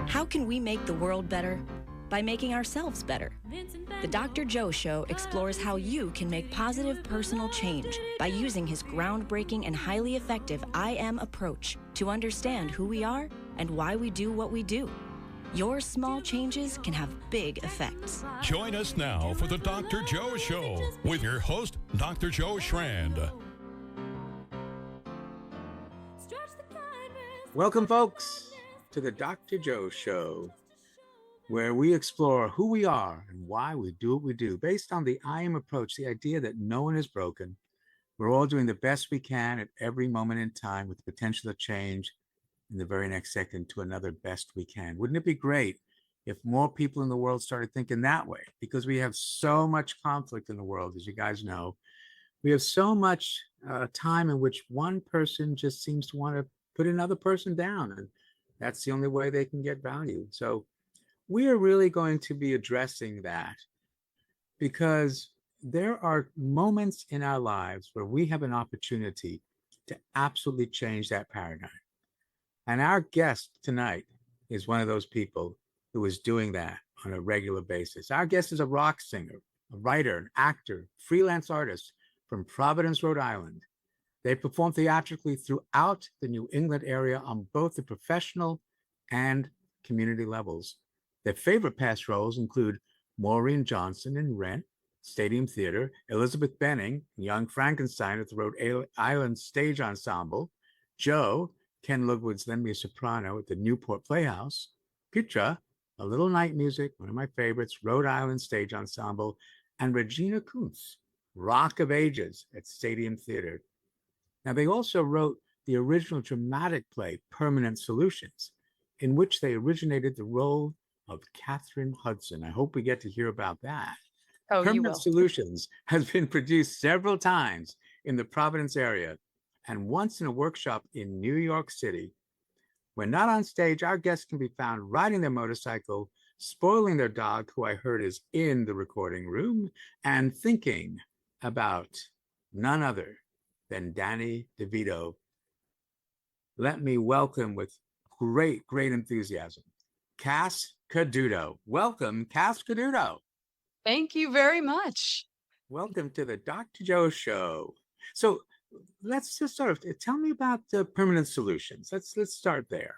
How can we make the world better? By making ourselves better. The Dr. Joe Show explores how you can make positive personal change by using his groundbreaking and highly effective I Am approach to understand who we are and why we do what we do. Your small changes can have big effects. Join us now for the Dr. Joe Show with your host, Dr. Joe Schrand. Welcome, folks, to the Dr. Joe Show, where we explore who we are and why we do what we do based on the I Am approach, the idea that no one is broken. We're all doing the best we can at every moment in time with the potential to change in the very next second to another best we can. Wouldn't it be great if more people in the world started thinking that way? Because we have so much conflict in the world, as you guys know. We have so much time in which one person just seems to want to put another person down, and that's the only way they can get value. So we are really going to be addressing that because there are moments in our lives where we have an opportunity to absolutely change that paradigm. And our guest tonight is one of those people who is doing that on a regular basis. Our guest is a rock singer, a writer, an actor, freelance artist from Providence, Rhode Island. They perform theatrically throughout the New England area on both the professional and community levels. Their favorite past roles include Maureen Johnson in Rent, Stadium Theater, Elizabeth Benning, Young Frankenstein at the Rhode Island Stage Ensemble, Joe, Ken Lugwood's Lend Me a Soprano at the Newport Playhouse, Petra, A Little Night Music, one of my favorites, Rhode Island Stage Ensemble, and Regina Kuntz, Rock of Ages at Stadium Theater. Now, they also wrote the original dramatic play, Permanent Solutions, in which they originated the role of Catherine Hudson. I hope we get to hear about that. Oh, you will. Permanent Solutions has been produced several times in the Providence area and once in a workshop in New York City. When not on stage, our guests can be found riding their motorcycle, spoiling their dog, who I heard is in the recording room, and thinking about none other than Danny DeVito. Let me welcome with great enthusiasm, Cass Caduto. Welcome, Cass Caduto. Thank you very much. Welcome to the Dr. Joe Show. So let's just sort of tell me about the Permanent Solutions. Let's start there.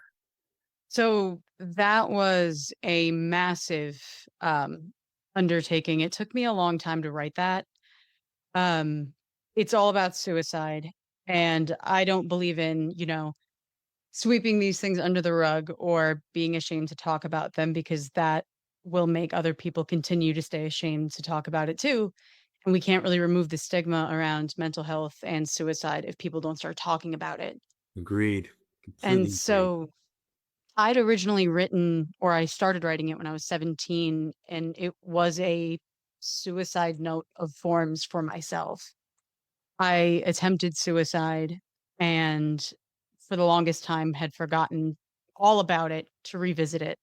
So that was a massive undertaking. It took me a long time to write that. It's all about suicide, and I don't believe in, sweeping these things under the rug or being ashamed to talk about them, because that will make other people continue to stay ashamed to talk about it too. And we can't really remove the stigma around mental health and suicide if people don't start talking about it. Agreed. And so I'd originally written, or I started writing it when I was 17, and it was a suicide note of forms for myself. I attempted suicide and for the longest time had forgotten all about it to revisit it.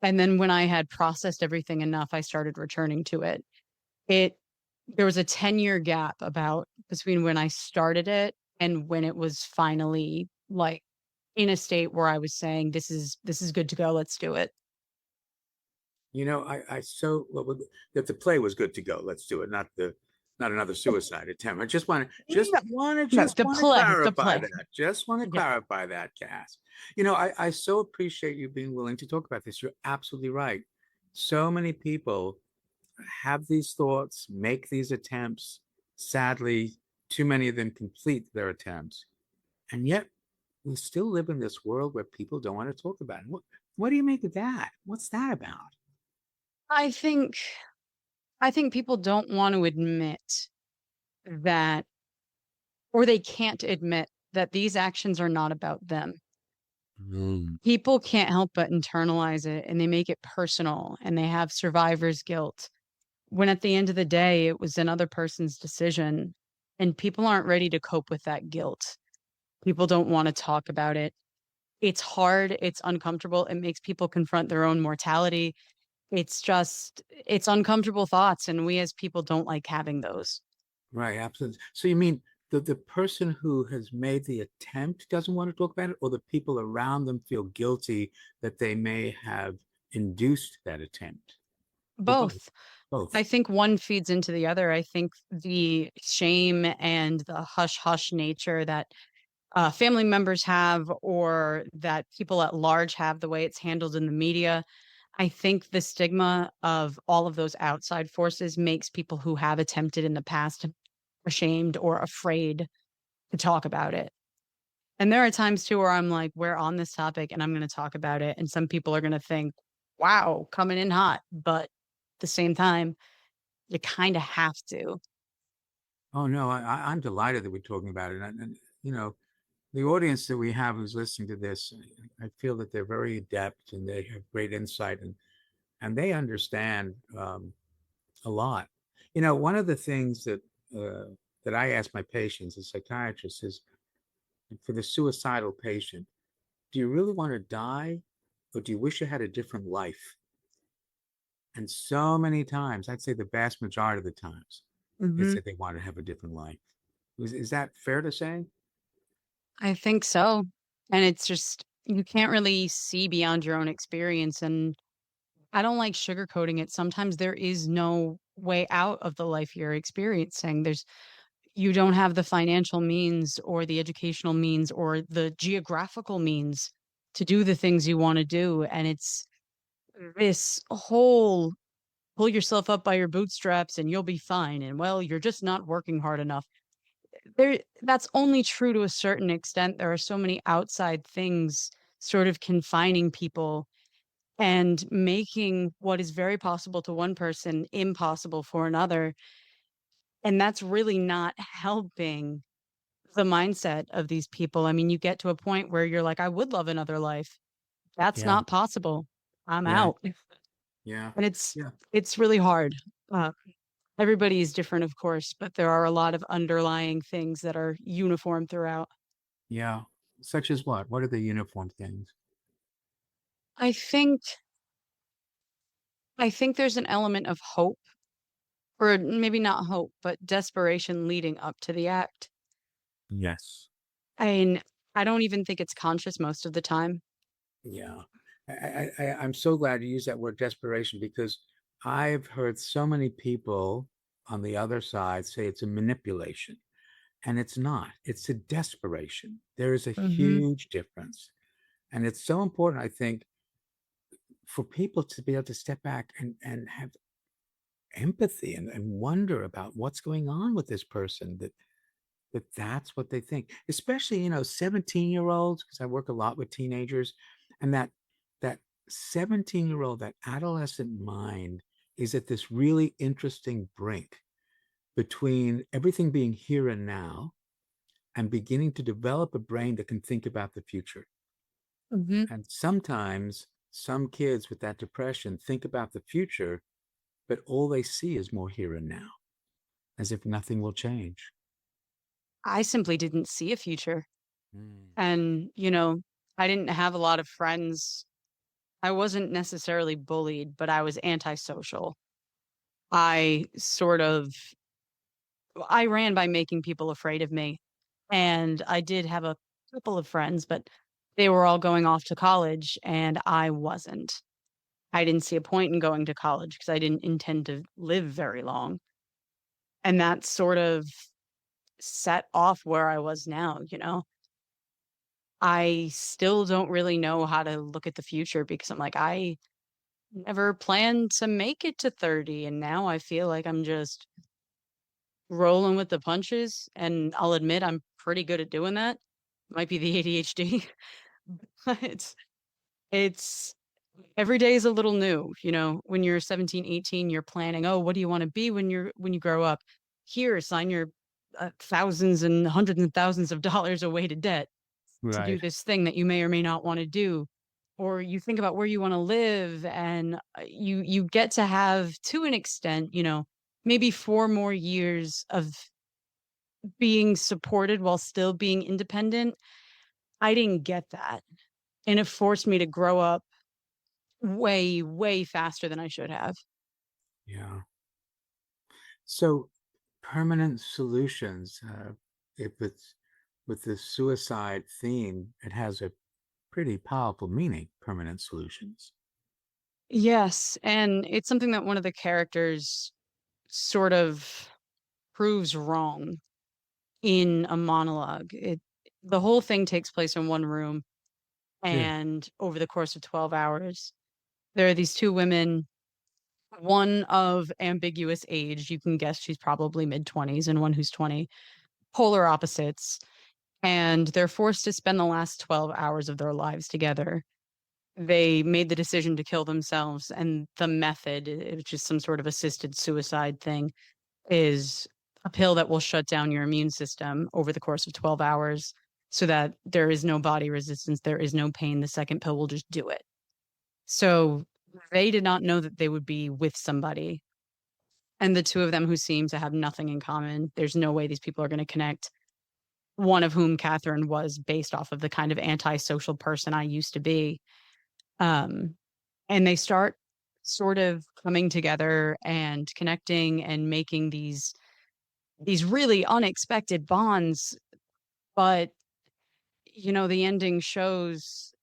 And then when I had processed everything enough, I started returning to it. There was a 10-year gap between when I started it and when it was finally like in a state where I was saying, this is good to go. Let's do it. That the play was good to go. Let's do it. Not another suicide attempt. I just want to clarify that. Just want to clarify that, Cass. I so appreciate you being willing to talk about this. You're absolutely right. So many people have these thoughts, make these attempts. Sadly, too many of them complete their attempts. And yet we still live in this world where people don't want to talk about it. What do you make of that? What's that about? I think people don't want to admit that, or they can't admit that these actions are not about them. People can't help but internalize it, and they make it personal, and they have survivor's guilt, when at the end of the day, it was another person's decision, and people aren't ready to cope with that guilt. People don't want to talk about it. It's hard. It's uncomfortable. It makes people confront their own mortality. It's uncomfortable thoughts, and we as people don't like having those. Right, absolutely. So you mean the person who has made the attempt doesn't want to talk about it, or the people around them feel guilty that they may have induced that attempt, or both? Both. I Both. think one feeds into the other. I think the shame and the hush hush nature that family members have, or that people at large have, the way it's handled in the media. I think the stigma of all of those outside forces makes people who have attempted in the past ashamed or afraid to talk about it. And there are times too where I'm like, we're on this topic and I'm going to talk about it. And some people are going to think, wow, coming in hot. But at the same time, you kind of have to. Oh no, I'm delighted that we're talking about it, and the audience that we have who's listening to this, I feel that they're very adept and they have great insight, and they understand a lot. One of the things that I ask my patients as psychiatrists is, for the suicidal patient, do you really want to die, or do you wish you had a different life? And so many times, I'd say the vast majority of the times, it's Hmm. that they want to have a different life. Is that fair to say? I think so. And it's just, you can't really see beyond your own experience. And I don't like sugarcoating it. Sometimes there is no way out of the life you're experiencing. You don't have the financial means or the educational means or the geographical means to do the things you want to do. And it's this whole pull yourself up by your bootstraps and you'll be fine. And well, you're just not working hard enough. That's only true to a certain extent. There are so many outside things sort of confining people and making what is very possible to one person impossible for another. And that's really not helping the mindset of these people. I mean, you get to a point where you're like, I would love another life. That's Yeah, not possible. I'm right. out. Yeah, And yeah, it's really hard. Uh, Everybody is different, of course, but there are a lot of underlying things that are uniform throughout. yeah. Such as what? What are the uniform things? I think I think there's an element of hope, or maybe not hope, but desperation leading up to the act. Yes. I mean, I don't even think it's conscious most of the time. Yeah. I'm so glad you used that word desperation, because I've heard so many people on the other side say it's a manipulation, and it's not. It's a desperation. There is a Mhm. huge difference. And it's so important, I think, for people to be able to step back and have empathy and wonder about what's going on with this person, that's what they think, especially 17-year-olds, because I work a lot with teenagers, and that 17-year-old, that adolescent mind is at this really interesting brink between everything being here and now and beginning to develop a brain that can think about the future. Mhm. And sometimes some kids with that depression think about the future, but all they see is more here and now, as if nothing will change. I simply didn't see a future. Mm. And, I didn't have a lot of friends. I wasn't necessarily bullied, but I was antisocial. I sort of I ran by making people afraid of me. And I did have a couple of friends, but they were all going off to college and I wasn't. I didn't see a point in going to college because I didn't intend to live very long. And that sort of set off where I was now. I still don't really know how to look at the future because I'm like, I never planned to make it to 30. And now I feel like I'm just rolling with the punches. And I'll admit I'm pretty good at doing that. Might be the ADHD, but it's every day is a little new. When you're 17, 18, you're planning, oh, what do you want to be when you grow up? Here, sign your thousands and hundreds and thousands of dollars away to debt to do Right. this thing that you may or may not want to do. Or you think about where you want to live, and you get to have, to an extent, maybe 4 more years of being supported while still being independent. I didn't get that. And it forced me to grow up way, way faster than I should have. Yeah. So permanent solutions. if it's with the suicide theme, it has a pretty powerful meaning, permanent solutions. Yes, and it's something that one of the characters sort of proves wrong in a monologue. The whole thing takes place in one room, Sure. and over the course of 12 hours, there are these two women, one of ambiguous age, you can guess she's probably mid-20s, and one who's 20, polar opposites, and they're forced to spend the last 12 hours of their lives together. They made the decision to kill themselves, and the method, which is some sort of assisted suicide thing, is a pill that will shut down your immune system over the course of 12 hours so that there is no body resistance, there is no pain. The second pill will just do it. So they did not know that they would be with somebody. And the two of them who seem to have nothing in common, there's no way these people are going to connect. One of whom, Catherine, was based off of the kind of antisocial person I used to be. Um, and they start sort of coming together and connecting and making these really unexpected bonds, but the ending shows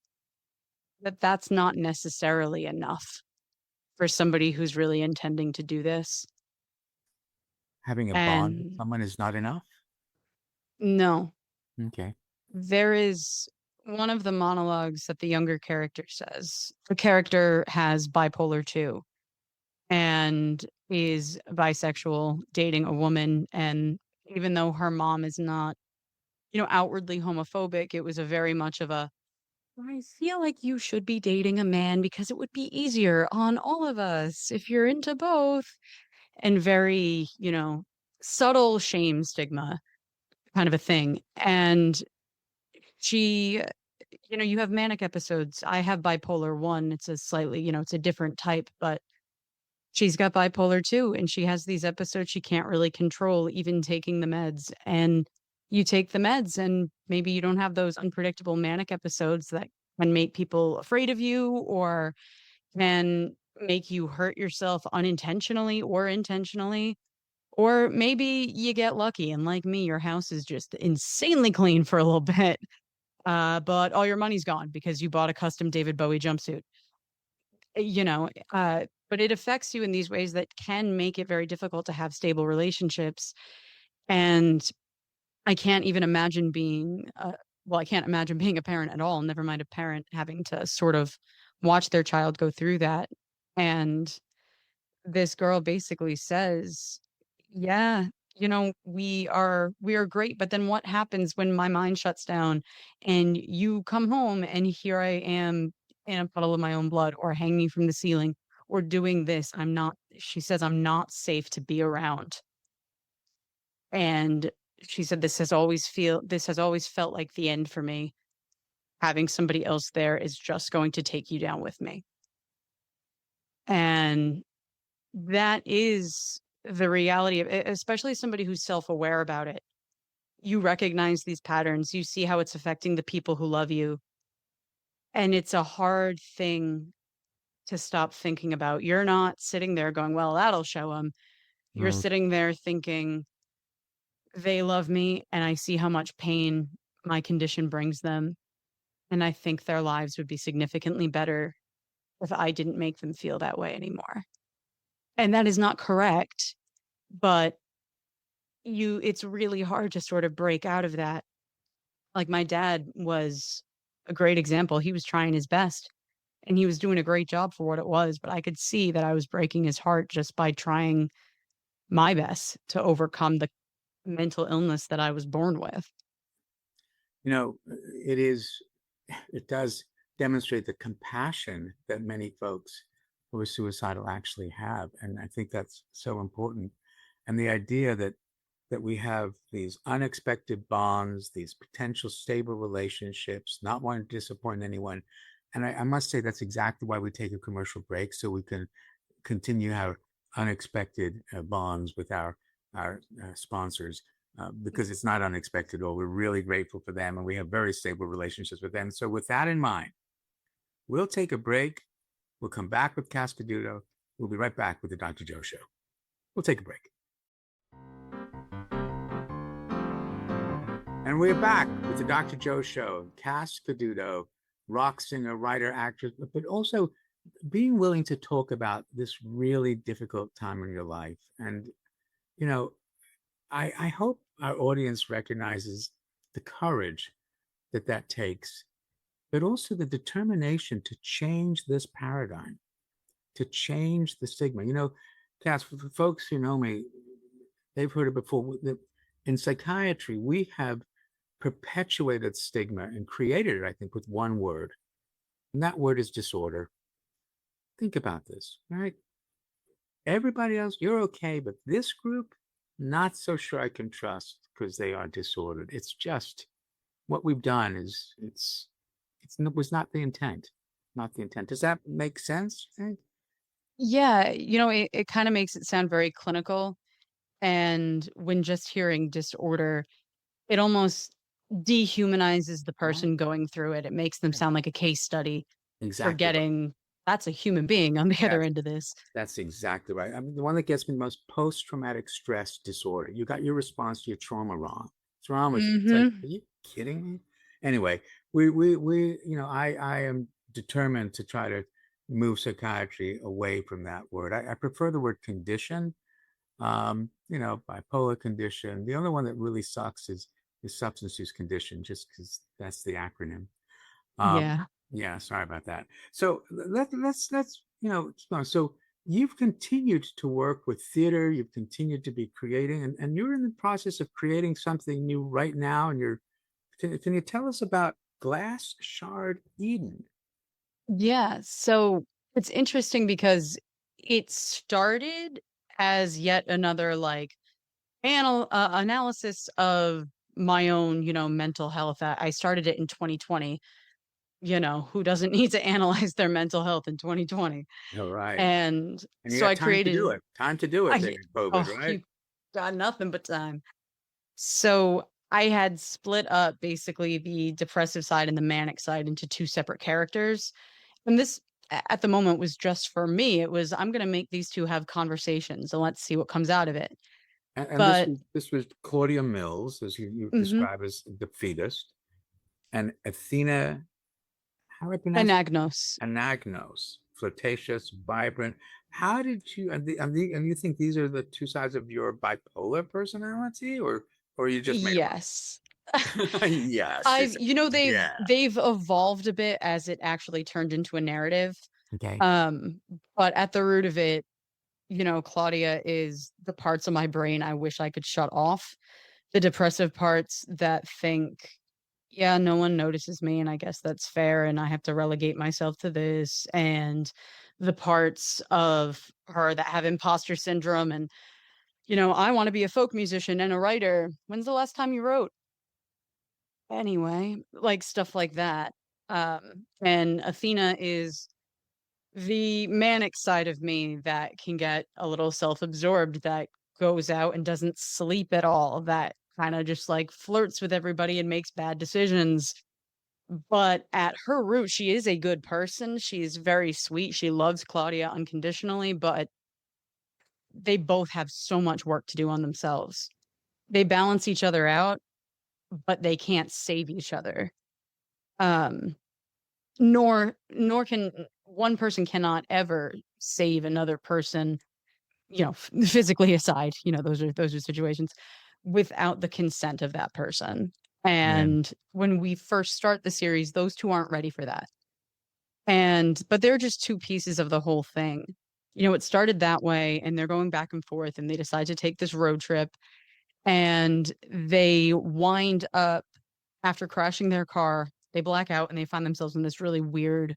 that that's not necessarily enough for somebody who's really intending to do this. Having a bond with And someone is not enough. no, Okay. there is one of the monologues that the younger character says. The character has bipolar 2 and is bisexual, dating a woman, and even though her mom is not outwardly homophobic, it was a very much of a, I feel like you should be dating a man because it would be easier on all of us if you're into both. And very, subtle shame stigma kind of a thing. And she, you have manic episodes. I have bipolar 1. It's a slightly, it's a different type, but she's got bipolar 2 and she has these episodes she can't really control, even taking the meds. And you take the meds and maybe you don't have those unpredictable manic episodes that can make people afraid of you or can make you hurt yourself unintentionally or intentionally. Or maybe you get lucky and like me, your house is just insanely clean for a little bit. But all your money's gone because you bought a custom David Bowie jumpsuit. You know, but it affects you in these ways that can make it very difficult to have stable relationships. And I can't even imagine being, I can't imagine being a parent at all, never mind a parent having to sort of watch their child go through that. And this girl basically says, yeah, we are great, but then what happens when my mind shuts down and you come home and here I am in a puddle of my own blood or hanging from the ceiling or doing this. She says, I'm not safe to be around. And she said, this has always felt like the end for me. Having somebody else there is just going to take you down with me. And that is the reality of it, especially somebody who's self-aware about it. You recognize these patterns, you see how it's affecting the people who love you. And it's a hard thing to stop thinking about. You're not sitting there going, well, that'll show them. You're Right. sitting there thinking, they love me and I see how much pain my condition brings them. And I think their lives would be significantly better if I didn't make them feel that way anymore. And that is not correct, but it's really hard to sort of break out of that. Like my dad was a great example. He was trying his best and he was doing a great job for what it was, but I could see that I was breaking his heart just by trying my best to overcome the mental illness that I was born with. You know, it is, it does demonstrate the compassion that many folks who are suicidal actually have. And I think that's so important. And the idea that we have these unexpected bonds, these potential stable relationships, not wanting to disappoint anyone. And I must say that's exactly why we take a commercial break, so we can continue our unexpected bonds with our sponsors, because it's not unexpected at all. We're really grateful for them and we have very stable relationships with them. So with that in mind, we'll take a break. We'll come back with Cass Caduto. We'll be right back with the Dr. Joe Show. We'll take a break. And we're back with the Dr. Joe Show. Cass Caduto, rock singer, writer, actress, but also being willing to talk about this really difficult time in your life. And, you know, I hope our audience recognizes the courage that that takes, but also the determination to change this paradigm, to change the stigma. You know, Cass, for folks who know me, they've heard it before. In psychiatry, we have perpetuated stigma and created it, I think, with one word. And that word is disorder. Think about this, right? Everybody else, you're okay, but this group, not so sure I can trust because they are disordered. It's just what we've done is it was not the intent, not the intent. Does that make sense? Yeah, it kind of makes it sound very clinical. And when just hearing disorder, it almost dehumanizes the Right, person going through it. It makes them right. sound like a case study, Exactly right. forgetting that's a human being on the other That's end of this. that's exactly right. I mean, the one that gets me the most post-traumatic stress disorder. You got your response to your trauma wrong. What's wrong with you? It's like, Hmm. are you kidding me? Anyway, I am determined to try to move psychiatry away from that word. I prefer the word condition. Bipolar condition. The other one that really sucks is substance use condition, just because that's the acronym. Um, Yeah. yeah, sorry about that. So let's keep going. So you've continued to work with theater. You've continued to be creating, and you're in the process of creating something new right now. And can you tell us about Glass Shard Eden? Yeah. So it's interesting because it started as yet another like analysis of my own, mental health. I started it in 2020. Who doesn't need to analyze their mental health in 2020? All right, And and you so got I time to do created, it. Time to do it I, during COVID, oh, right? you got nothing but time. So I had split up basically the depressive side and the manic side into two separate characters. And this at the moment was just for me. It was, I'm going to make these two have conversations and let's see what comes out of it. And But this was Claudia Mills, as you mhm, describe as the fetus, and Athena. How do I pronounce it? Anagnos. Anagnos, flirtatious, vibrant. How did you and you think these are the two sides of your bipolar personality, or you just made them Yes. up? Yes, she I've, said, they've yeah. they've evolved a bit as it actually turned into a narrative. Okay. Um, but at the root of it, Claudia is the parts of my brain I wish I could shut off. The depressive parts that think, yeah, no one notices me, and I guess that's fair, and I have to relegate myself to this. And the parts of her that have imposter syndrome and, I want to be a folk musician and a writer. When's the last time you wrote? Anyway, like stuff like that. And Athena is the manic side of me that can get a little self-absorbed, that goes out and doesn't sleep at all, that kind of just like flirts with everybody and makes bad decisions. But at her root, she is a good person. She's very sweet. She loves Claudia unconditionally, but they both have so much work to do on themselves. They balance each other out, but they can't save each other. Um, nor can one person cannot ever save another person, physically aside, those are situations without the consent of that person. Yeah. And when we first start the series, those two aren't ready for that. But they're just two pieces of the whole thing. It started that way and they're going back and forth and they decide to take this road trip and they wind up after crashing their car, they black out and they find themselves in this really weird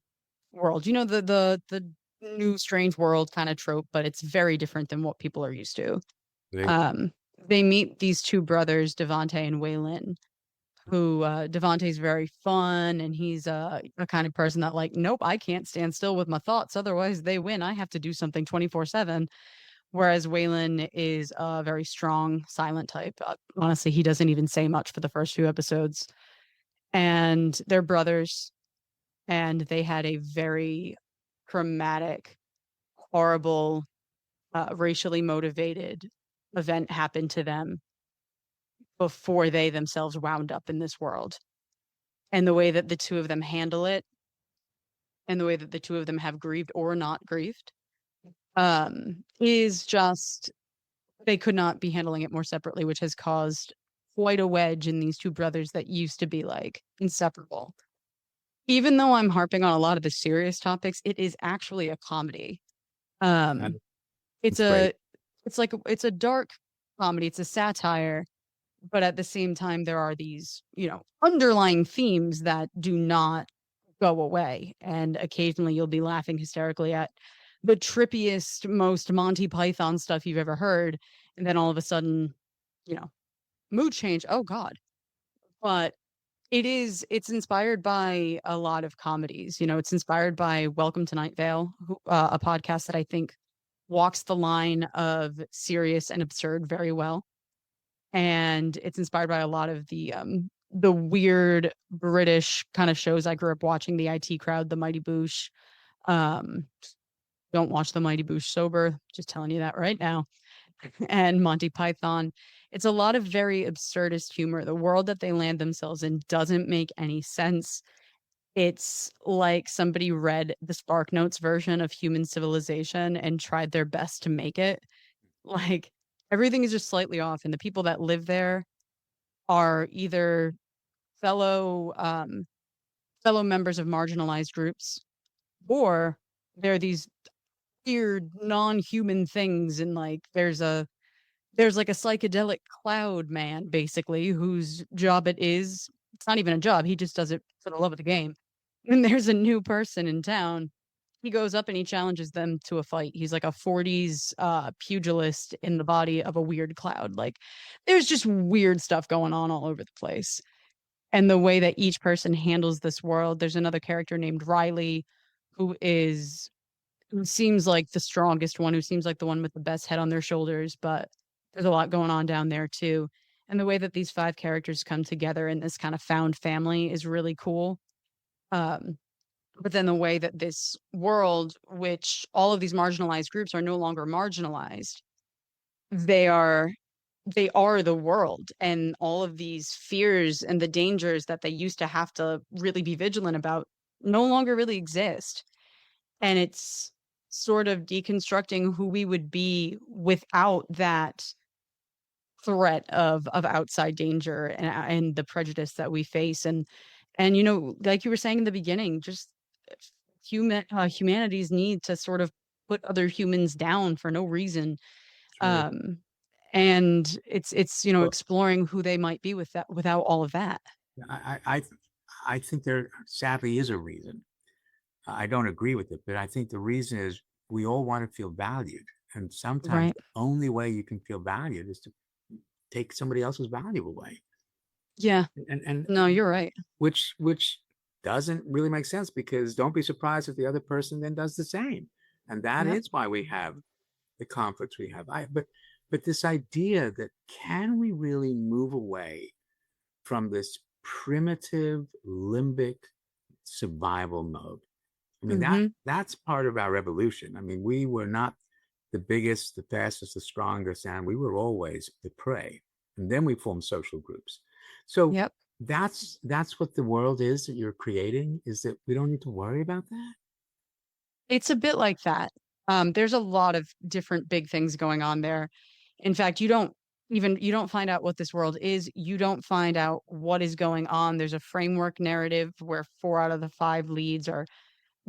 world. The new strange world kind of trope, but it's very different than what people are used to. They- Um, they meet these two brothers, Devante and Waylon, who Devante's very fun and he's a kind of person that like, nope, I can't stand still with my thoughts. Otherwise they win. I have to do something 24/7. Whereas Waylon is a very strong, silent type. Honestly, he doesn't even say much for the first few episodes. And they're brothers and they had a very traumatic, horrible, racially motivated event happen to them before they themselves wound up in this world. And the way that the two of them handle it, and the way that the two of them have grieved or not grieved, is just, they could not be handling it more separately, which has caused quite a wedge in these two brothers that used to be like inseparable. Even though I'm harping on a lot of the serious topics, it is actually a comedy. And It's it's great. a it's a dark comedy, it's a satire, but at the same time there are these, underlying themes that do not go away. And occasionally you'll be laughing hysterically at the trippiest, most Monty Python stuff you've ever heard. And then all of a sudden, you know, mood change. Oh God. But it's inspired by a lot of comedies. It's inspired by Welcome to Night Vale, a podcast that I think walks the line of serious and absurd very well. And it's inspired by a lot of the weird British kind of shows I grew up watching, the IT Crowd, the Mighty Boosh. Um, don't watch the Mighty Boosh sober, just telling you that right now. And Monty Python. It's a lot of very absurdist humor. The world that they land themselves in doesn't make any sense. It's like somebody read the Spark Notes version of human civilization and tried their best to make it. Like, everything is just slightly off, and the people that live there are either fellow fellow members of marginalized groups, or they're these weird non-human things, and like there's like a psychedelic cloud man basically whose job it is. It's not even a job, he just does it for the love of the game. When there's a new person in town, he goes up and he challenges them to a fight. He's like a 40s pugilist in the body of a weird cloud. Like, there's just weird stuff going on all over the place. And the way that each person handles this world, there's another character named Riley who is who seems like the strongest one, who seems like the one with the best head on their shoulders, but there's a lot going on down there too. And the way that these five characters come together in this kind of found family is really cool. Um, but then the way that this world, which all of these marginalized groups are no longer marginalized, they are they are the world, and all of these fears and the dangers that they used to have to really be vigilant about no longer really exist. And it's sort of deconstructing who we would be without that threat of outside danger and the prejudice that we face. And like you were saying in the beginning, just humanity's need to sort of put other humans down for no reason. True. And it's Well, exploring who they might be with that, without all of that. I think there sadly is a reason. I don't agree with it, but I think the reason is we all want to feel valued. And sometimes Right. the only way you can feel valued is to take somebody else's value away. Yeah. And No, you're right. which doesn't really make sense, because don't be surprised if the other person then does the same. And that Yeah. is why we have the conflicts we have. But this idea that, can we really move away from this primitive limbic survival mode? I mean, Hmm. that's part of our evolution. I mean, we were not the biggest, the fastest, the strongest, and we were always the prey. And then we formed social groups. So Yep. that's what the world is that you're creating, is that we don't need to worry about that. It's a bit like that. There's a lot of different big things going on there. In fact, you don't find out what this world is. You don't find out what is going on. There's a framework narrative where 4 out of the 5 leads are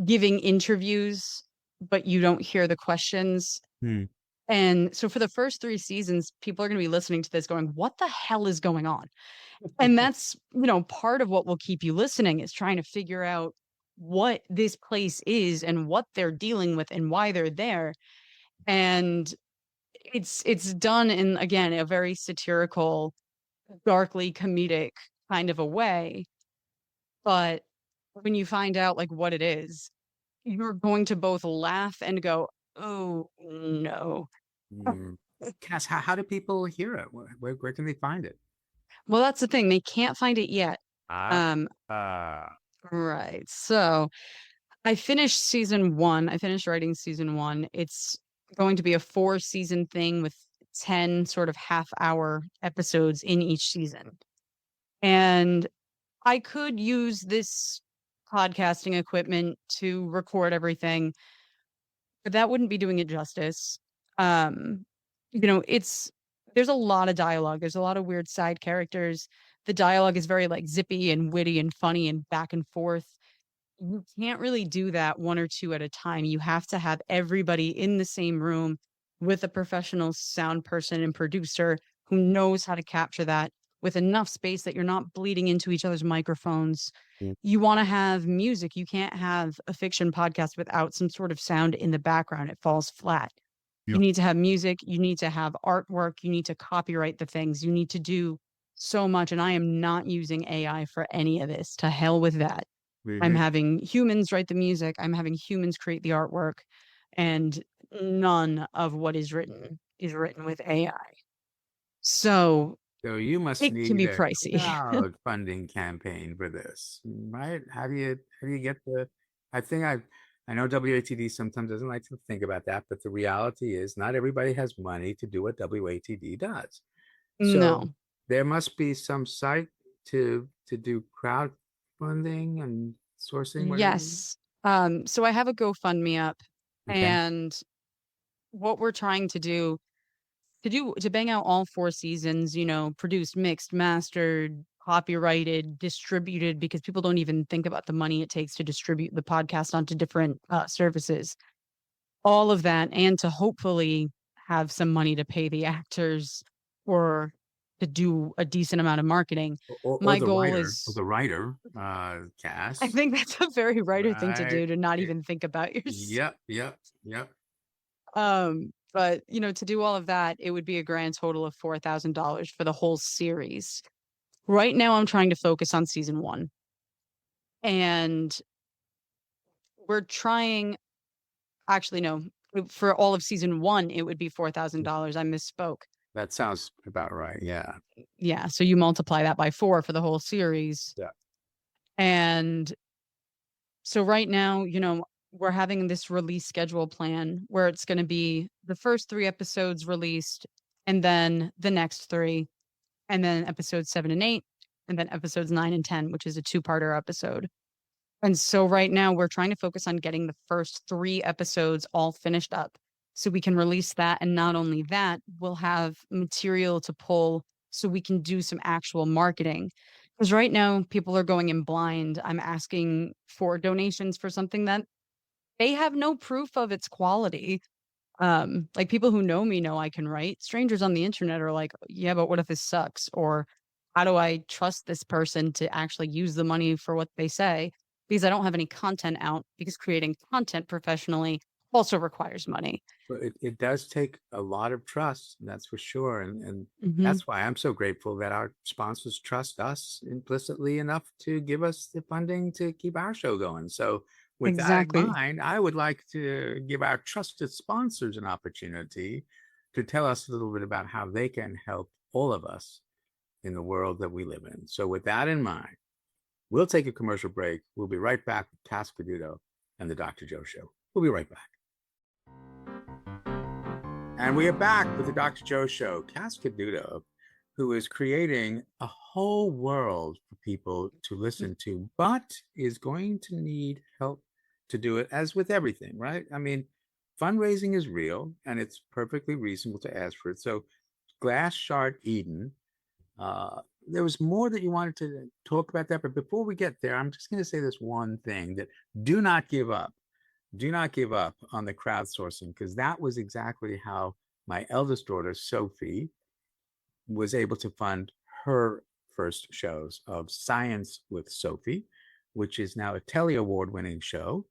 giving interviews, but you don't hear the questions. Hmm. And so for the first 3 seasons, people are going to be listening to this going, "What the hell is going on?" And that's, part of what will keep you listening, is trying to figure out what this place is and what they're dealing with and why they're there. And it's done in, again, a very satirical, darkly comedic kind of a way. But when you find out like what it is, you're going to both laugh and go, "Oh no." Hmm. Cass, how do people hear it? Where can they find it? Well, that's the thing. They can't find it yet. Ah, Um, right. So I finished season 1. I finished writing season 1. It's going to be a 4-season thing with 10 sort of half-hour episodes in each season. And I could use this podcasting equipment to record everything, but that wouldn't be doing it justice. Um, there's a lot of dialogue. There's a lot of weird side characters. The dialogue is very like zippy and witty and funny and back and forth. You can't really do that one or two at a time. You have to have everybody in the same room with a professional sound person and producer who knows how to capture that with enough space that you're not bleeding into each other's microphones. Mm. You want to have music. You can't have a fiction podcast without some sort of sound in the background. It falls flat. You Yep. need to have music. You need to have artwork. You need to copyright the things. You need to do so much. And I am not using AI for any of this. To hell with that. I'm Mhm. having humans write the music. I'm having humans create the artwork, and none of what is written with AI. So So you must it can need be a pricey. crowdfunding campaign for this, right? How do you get the? I think I know WATD sometimes doesn't like to think about that, but the reality is not everybody has money to do what WATD does. So No. there must be some site to do crowdfunding and sourcing, whatever. Yes. So I have a GoFundMe up, Okay. and what we're trying to bang out all 4 seasons, produced, mixed, mastered, copyrighted, distributed, because people don't even think about the money it takes to distribute the podcast onto different services. All of that, and to hopefully have some money to pay the actors or to do a decent amount of marketing. Or My the goal writer, is I Cass, think that's a very writer thing to right? do, to not It- even think about yourself. Yep, yep, yep. But to do all of that, it would be a grand total of $4,000 for the whole series. Right now, I'm trying to focus on season 1, and we're trying. Actually, no, for all of season 1, it would be $4,000. I misspoke. That sounds about right. Yeah. Yeah, so you multiply that by 4 for the whole series. Yeah. And so right now, we're having this release schedule plan where it's going to be the first 3 episodes released, and then the next 3, and then episodes 7 and 8, and then episodes 9 and 10, which is a 2-parter episode. And so right now we're trying to focus on getting the first 3 episodes all finished up so we can release that. And not only that, we'll have material to pull so we can do some actual marketing. Because right now people are going in blind. I'm asking for donations for something that they have no proof of its quality. Like people who know me know I can write. Strangers on the internet are like, yeah, but what if this sucks? Or how do I trust this person to actually use the money for what they say? Because I don't have any content out, because creating content professionally also requires money. But it does take a lot of trust, that's for sure. And Hmm. that's why I'm so grateful that our sponsors trust us implicitly enough to give us the funding to keep our show going. So with that in Exactly. mind, I would like to give our trusted sponsors an opportunity to tell us a little bit about how they can help all of us in the world that we live in. So with that in mind, we'll take a commercial break. We'll be right back with Cass Caduto and the Dr. Joe Show. We'll be right back. And we are back with the Dr. Joe Show. Cass Caduto, who is creating a whole world for people to listen to, but is going to need help to do it, as with everything, right? I mean, fundraising is real and it's perfectly reasonable to ask for it. So, Glass Shard Eden, there was more that you wanted to talk about that. But before we get there, I'm just going to say this one thing: that do not give up. Do not give up on the crowdsourcing, because that was exactly how my eldest daughter, Sophie, was able to fund her first shows of Science with Sophie, which is now a Telly Award winning show,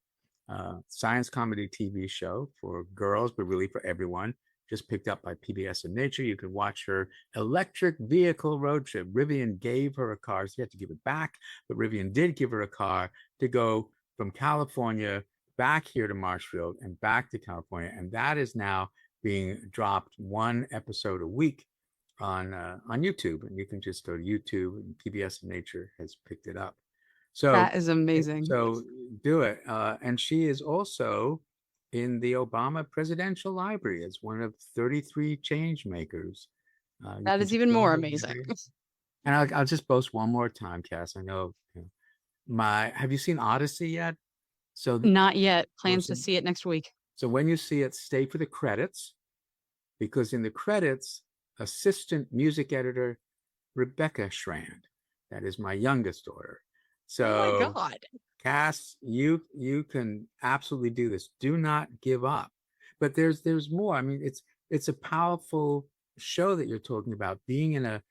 science comedy TV show for girls, but really for everyone. Just picked up by PBS and Nature. You can watch her electric vehicle road trip. Rivian gave her a car. She had to give it back, but Rivian did give her a car to go from California back here to Marshfield and back to California. And that is now being dropped 1 episode a week on YouTube. And you can just go to YouTube, and PBS and Nature has picked it up. So That is amazing. so do it. And she is also in the Obama Presidential Library as one of 33 change makers. You That can is just even go more ahead amazing. and I'll just boast one more time, Cass. I know, have you seen Odyssey yet? So, Not yet. well, Plans to see it next week. so when you see it, stay for the credits, because in the credits, assistant music editor Rebecca Schrand, that is my youngest daughter. Oh my So, God. Cass, you can absolutely do this. Do not give up. But there's more. I mean, it's a powerful show that you're talking about, being in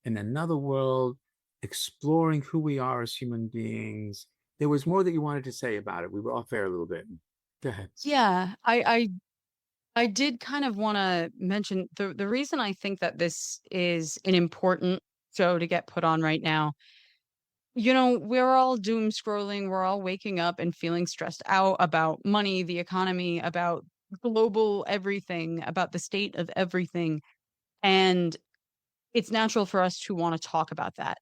another world, exploring who we are as human beings. There was more that you wanted to say about it. We were off air a little bit. Go ahead. Yeah, I did kind of want to mention the reason I think that this is an important show to get put on right now. You know, we're all doom scrolling, we're all waking up and feeling stressed out about money, the economy, about global everything, about the state of everything. And it's natural for us to want to talk about that.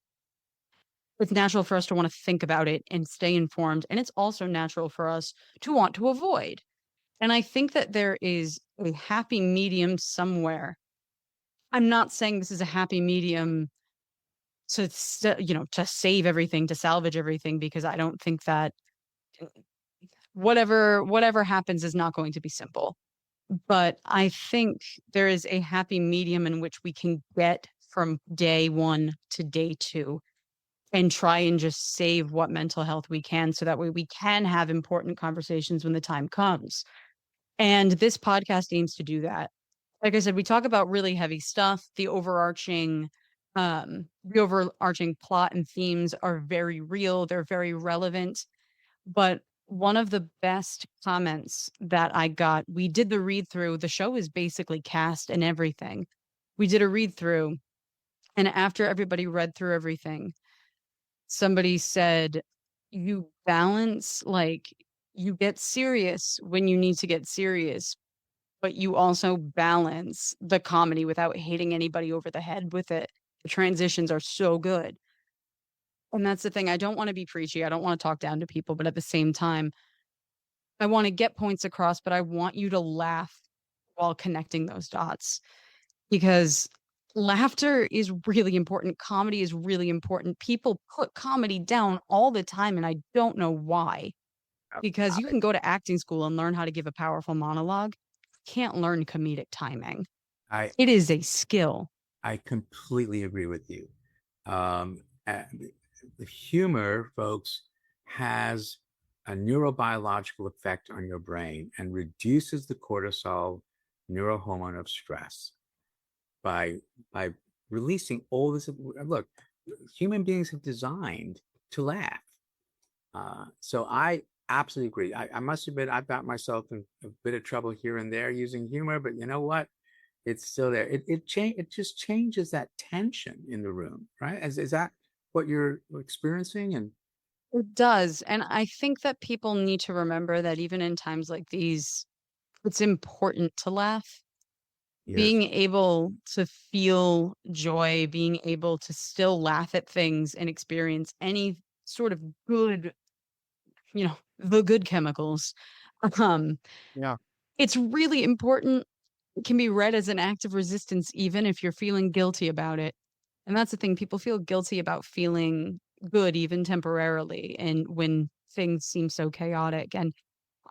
It's natural for us to want to think about it and stay informed. And it's also natural for us to want to avoid. And I think that there is a happy medium somewhere. I'm not saying this is a happy medium to save everything, to salvage everything, because I don't think that whatever happens is not going to be simple. But I think there is a happy medium in which we can get from day one to day two and try and just save what mental health we can so that way we can have important conversations when the time comes. And this podcast aims to do that. Like I said, we talk about really heavy stuff. The overarching plot and themes are very real. They're very relevant. But one of the best comments that I got, we did the read through. The show is basically cast and everything. We did a read through, and after everybody read through everything, somebody said, "You balance, like, you get serious when you need to get serious, but you also balance the comedy without hitting anybody over the head with it. The transitions are so good." And that's the thing. I don't want to be preachy. I don't want to talk down to people, but at the same time, I want to get points across, but I want you to laugh while connecting those dots because laughter is really important. Comedy is really important. People put comedy down all the time, and I don't know why. Because you can go to acting school and learn how to give a powerful monologue. You can't learn comedic timing. I It is a skill. I completely agree with you. The humor, folks, has a neurobiological effect on your brain and reduces the cortisol neurohormone of stress by by releasing all this. Look, human beings have designed to laugh. So I absolutely agree. I must admit I've got myself in a bit of trouble here and there using humor, but you know what? It's still there. It just changes that tension in the room, right? Is that what you're experiencing? And It does. And I think that people need to remember that even in times like these, it's important to laugh. yes, Being able to feel joy, being able to still laugh at things and experience any sort of good, the good chemicals. Um, Yeah. it's really important. It can be read as an act of resistance, even if you're feeling guilty about it. And that's the thing. People feel guilty about feeling good, even temporarily, and when things seem so chaotic. And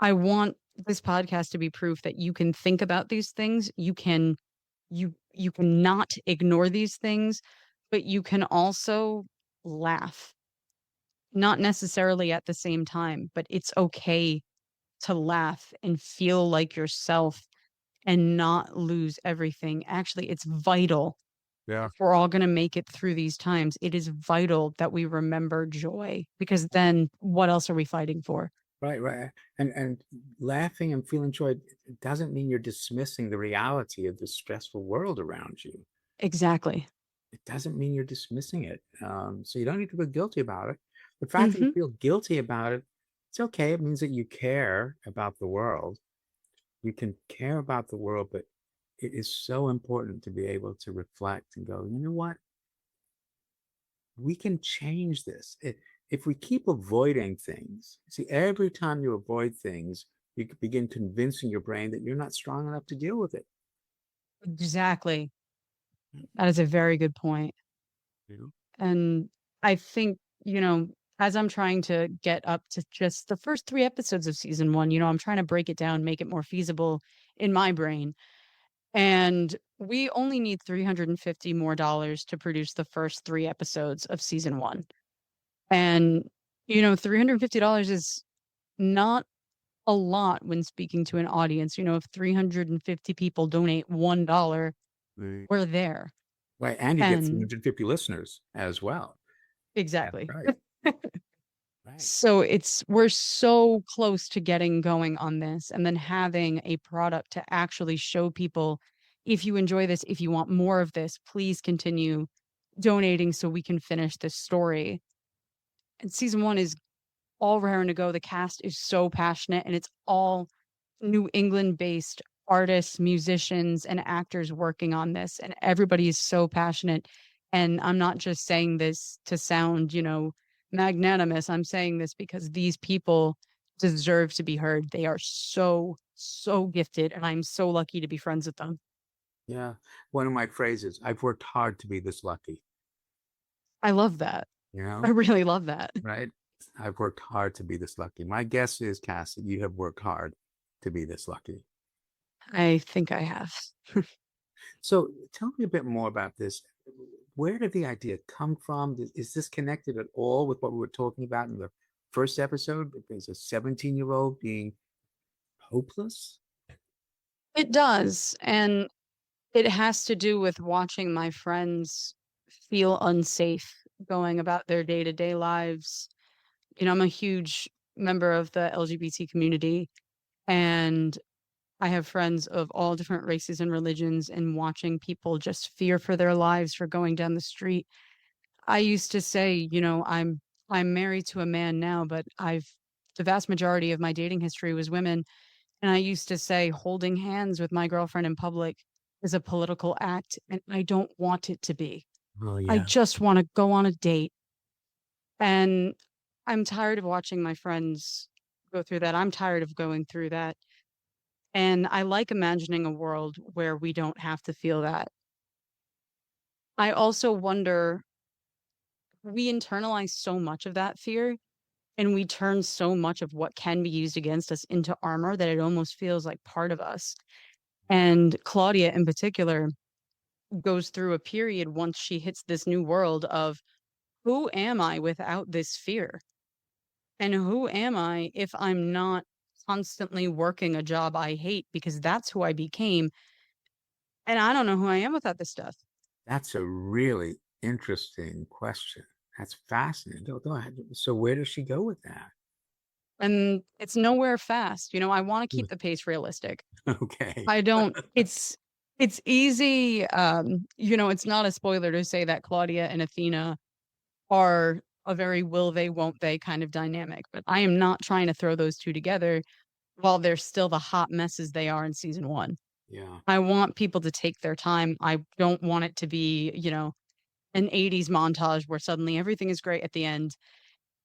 I want this podcast to be proof that you can think about these things. You can not ignore these things, but you can also laugh. Not necessarily at the same time, but it's okay to laugh and feel like yourself and not lose everything. Actually, it's vital. Yeah. If we're all going to make it through these times, it is vital that we remember joy because then what else are we fighting for? right, right. And laughing and feeling joy doesn't mean you're dismissing the reality of the stressful world around you. Exactly. It doesn't mean you're dismissing it. So you don't need to feel guilty about it. The fact that you Hmm. feel guilty about it, it's okay. It means that you care about the world. You can care about the world, but it is so important to be able to reflect and go, you know what? We can change this. If we keep avoiding things, see, every time you avoid things, you could begin convincing your brain that you're not strong enough to deal with it. Exactly. That is a very good point. You And I think, as I'm trying to get up to just the first 3 episodes of season 1, I'm trying to break it down, make it more feasible in my brain. And we only need $350 more dollars to produce the first 3 episodes of season 1. And, $350 is not a lot when speaking to an audience. If 350 people donate $1, Right. we're there. Right. And you get And 350 listeners as well. That's exactly. right. Right. So we're so close to getting going on this and then having a product to actually show people, if you enjoy this, if you want more of this, please continue donating so we can finish this story. And season 1 is all raring to go. The cast is so passionate, and it's all New England based artists, musicians, and actors working on this. And everybody is so passionate. And I'm not just saying this to sound, magnanimous. I'm saying this because these people deserve to be heard. They are so, so gifted. And I'm so lucky to be friends with them. Yeah. One of my phrases, I've worked hard to be this lucky, I love that. you I know, really love that. right? I've worked hard to be this lucky. My guess is, Cass, that you have worked hard to be this lucky. I think I have. So tell me a bit more about this. Where did the idea come from? Is this connected at all with what we were talking about in the first episode? There's a 17-year-old being hopeless. It does. And it has to do with watching my friends feel unsafe going about their day-to-day lives. I'm a huge member of the LGBT community, and I have friends of all different races and religions, and watching people just fear for their lives for going down the street. I used to say, I'm married to a man now, but the vast majority of my dating history was women. And I used to say holding hands with my girlfriend in public is a political act, and I don't want it to be. Oh, I yeah. just want to go on a date. And I'm tired of watching my friends go through that. I'm tired of going through that. And I like imagining a world where we don't have to feel that. I also wonder, we internalize so much of that fear, and we turn so much of what can be used against us into armor that it almost feels like part of us. And Claudia, in particular, goes through a period once she hits this new world of, who am I without this fear? And who am I if I'm not constantly working a job I hate, because that's who I became. And I don't know who I am without this stuff. That's a really interesting question. That's fascinating. So where does she go with that? And it's nowhere fast. I want to keep the pace realistic. Okay. I don't, it's easy. It's not a spoiler to say that Claudia and Athena are a very will they, won't they kind of dynamic, but I am not trying to throw those two together while they're still the hot messes they are in season 1. Yeah. I want people to take their time. I don't want it to be, an 80s montage where suddenly everything is great at the end.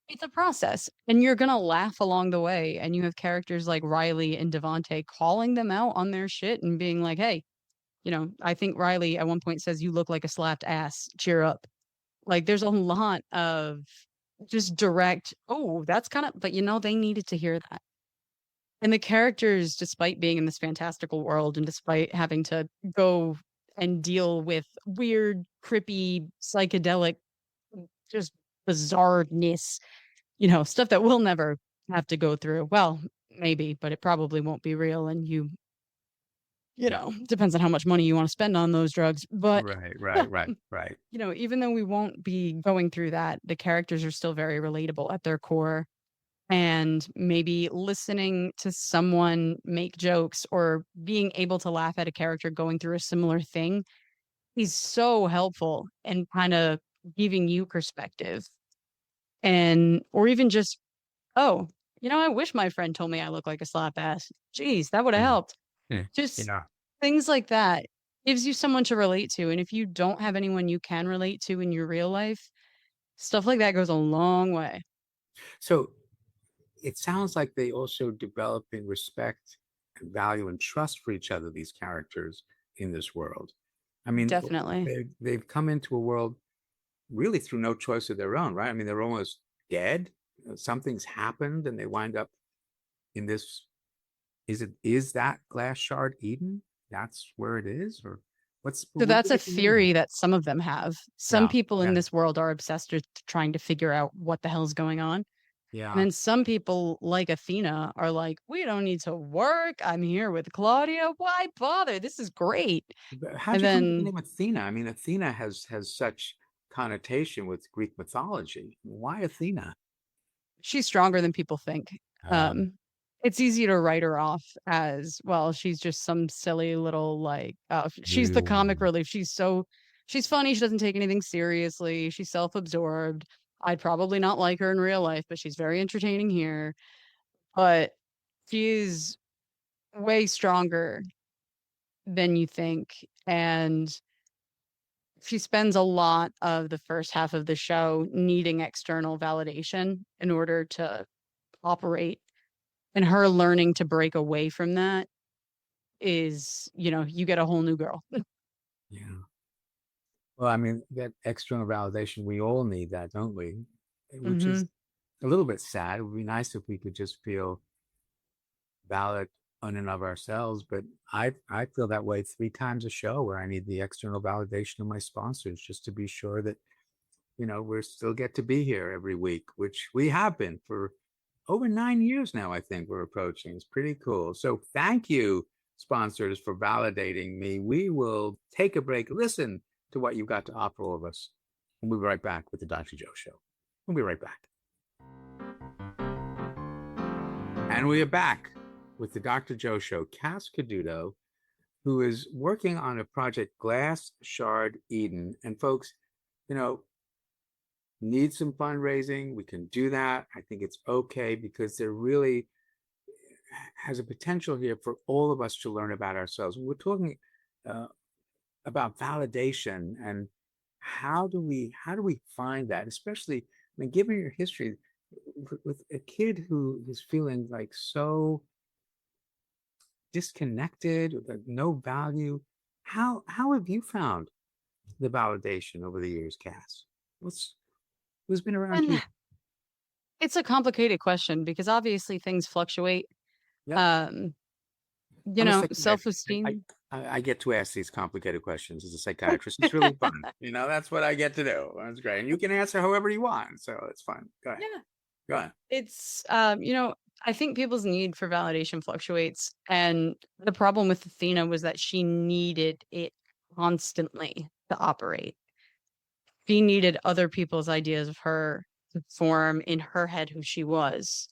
It's a process, and you're going to laugh along the way. And you have characters like Riley and Devontae calling them out on their shit and being like, hey, I think Riley at one point says, "You look like a slapped ass. Cheer up." Like, there's a lot of just direct, oh, that's kind of, but they needed to hear that. And the characters, despite being in this fantastical world and despite having to go and deal with weird, creepy, psychedelic, just bizarreness, stuff that we'll never have to go through. Well, maybe, but it probably won't be real. And depends on how much money you want to spend on those drugs. But, Right. even though we won't be going through that, the characters are still very relatable at their core. And maybe listening to someone make jokes or being able to laugh at a character going through a similar thing is so helpful and kind of giving you perspective. And, or even just, oh, I wish my friend told me I look like a slap ass. Geez, that would have Mm. helped. Yeah. Just things like that gives you someone to relate to. And if you don't have anyone you can relate to in your real life, stuff like that goes a long way. So it sounds like they also developing respect and value and trust for each other, these characters in this world. I mean, Definitely. they've come into a world really through no choice of their own, right? I mean, they're almost dead. Something's happened and they wind up in this. Is that glass shard Eden? That's where it is, or So what do that's a we get to learn here? theory that some of them have. Some Yeah, people in yeah, this world are obsessed with trying to figure out what the hell's going on. And yeah. then some people, like Athena, are like, we don't need to work. I'm here with Claudia. Why bother? This is great. But how'd And you come up with the then name Athena? I mean, Athena has such connotation with Greek mythology. Why Athena? she's stronger than people think. Um, Um, it's easy to write her off as, well, she's just some silly little like, she's the comic you- relief. She's funny. She doesn't take anything seriously. She's self-absorbed. I'd probably not like her in real life, but she's very entertaining here. But she's way stronger than you think. And she spends a lot of the first half of the show needing external validation in order to operate. And her learning to break away from that is, you get a whole new girl. yeah. Well, I mean, that external validation, we all need that, don't we? Which Hmm. is a little bit sad. It would be nice if we could just feel valid on and of ourselves, but I feel that way 3 times a show where I need the external validation of my sponsors just to be sure that we're still get to be here every week, which we have been for over 9 years now. I think we're approaching. It's pretty cool. So thank you, sponsors, for validating me. We will take a break, listen to what you've got to offer all of us, and we'll be right back with the Dr. Joe Show. We'll be right back. And we are back with the Dr. Joe Show. Cass Caduto, who is working on a project, Glass Shard Eden. And folks, need some fundraising, we can do that. I think it's okay because there really has a potential here for all of us to learn about ourselves. We're talking uh, about validation and how do we find that, especially, I mean, given your history with a kid who is feeling like so disconnected, with no value. How have you found the validation over the years, Cass? Who's been around And you? it's a complicated question because obviously things fluctuate. Yep. Um, I'm a psychiatrist. self-esteem. I get to ask these complicated questions as a psychiatrist. It's really fun. That's what I get to do. That's great. And you can answer however you want. So it's fun. Go ahead. Yeah. Go ahead. It's, I think people's need for validation fluctuates. And the problem with Athena was that she needed it constantly to operate. She needed other people's ideas of her to form in her head who she was.